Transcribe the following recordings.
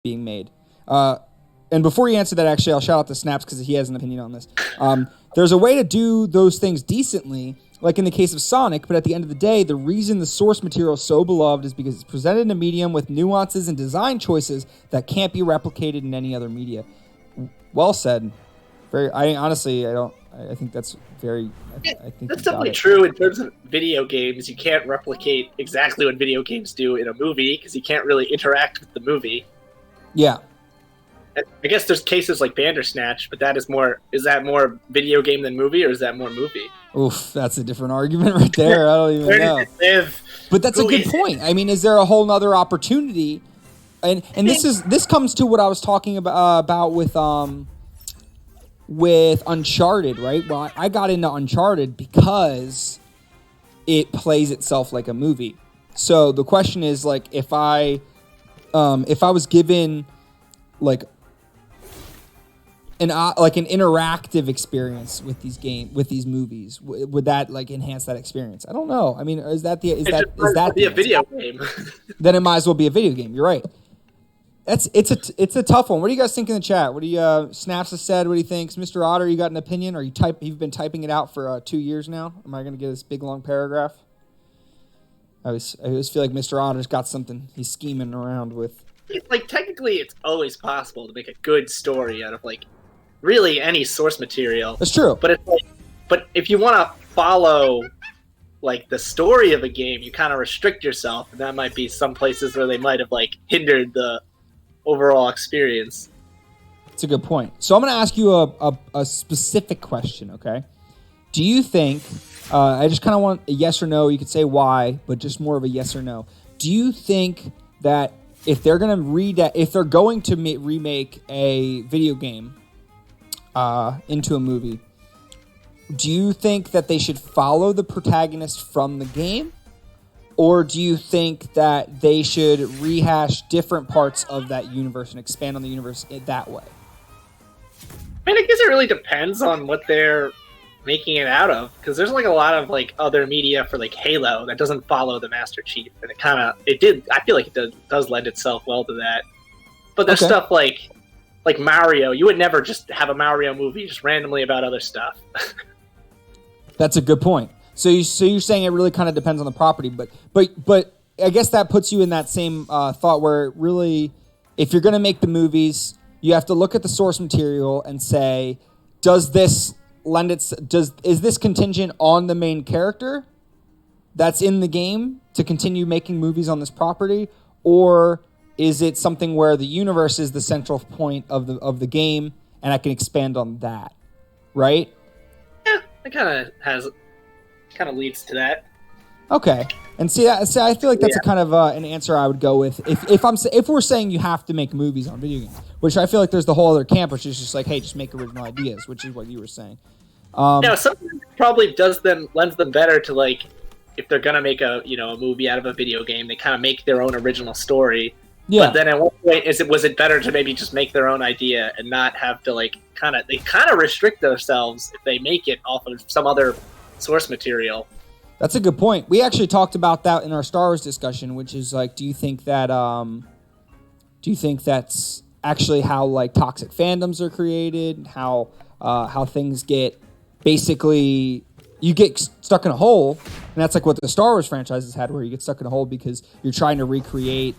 being made. And before you answer that, actually, I'll shout out to Snaps because he has an opinion on this. There's a way to do those things decently, like in the case of Sonic, but at the end of the day, the reason the source material is so beloved is because it's presented in a medium with nuances and design choices that can't be replicated in any other media. Well said. I think that's very. I think that's definitely true in terms of video games. You can't replicate exactly what video games do in a movie because you can't really interact with the movie. Yeah. I guess there's cases like Bandersnatch, but that is more. Is that more video game than movie, or is that more movie? Oof, that's a different argument right there. I don't even Where know. does it live? But that's a good point. I mean, is there a whole nother opportunity? And this comes to what I was talking about with Uncharted, right? Well, I got into Uncharted because it plays itself like a movie. So the question is, like, if I was given like an interactive experience with these movies, would that like enhance that experience? I don't know. I mean, is that be a video game? Then it might as well be a video game. You're right. It's a tough one. What do you guys think in the chat? What do you Snaps has said? What do you think, Mr. Otter? You got an opinion? Or you've been typing it out for 2 years now? Am I going to get this big long paragraph? I always feel like Mr. Otter's got something he's scheming around with. Like, technically, it's always possible to make a good story out of like really any source material. That's true. But it's like, but if you want to follow like the story of a game, you kind of restrict yourself, and that might be some places where they might have like hindered the overall experience. That's a good point. So I'm going to ask you a specific question, okay? Do you think, I just kind of want a yes or no, you could say why, but just more of a yes or no. Do you think that if they're going to remake a video game into a movie, do you think that they should follow the protagonist from the game? Or do you think that they should rehash different parts of that universe and expand on the universe that way? I mean, I guess it really depends on what they're making it out of, because there's like a lot of like other media for like Halo that doesn't follow the Master Chief, and I feel like it does lend itself well to that. But there's stuff like Mario. You would never just have a Mario movie just randomly about other stuff. That's a good point. So you're saying it really kind of depends on the property, but I guess that puts you in that same thought where really, if you're going to make the movies, you have to look at the source material and say, is this contingent on the main character that's in the game to continue making movies on this property, or is it something where the universe is the central point of the game and I can expand on that, right? Yeah, it kind of leads to that. Okay, and see, I feel like that's a kind of an answer I would go with if we're saying you have to make movies on video games, which I feel like there's the whole other camp, which is just like, hey, just make original ideas, which is what you were saying. Something probably lends them better to like if they're gonna make a movie out of a video game, they kind of make their own original story. Yeah. But then at what point was it better to maybe just make their own idea and not have to like they kind of restrict themselves if they make it off of some other source material? That's a good point. We actually talked about that in our Star Wars discussion, which is like, do you think that's actually how like toxic fandoms are created, how things get basically you get stuck in a hole, and that's like what the Star Wars franchise has had, where you get stuck in a hole because you're trying to recreate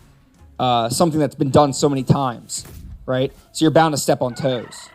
something that's been done so many times, right? So you're bound to step on toes.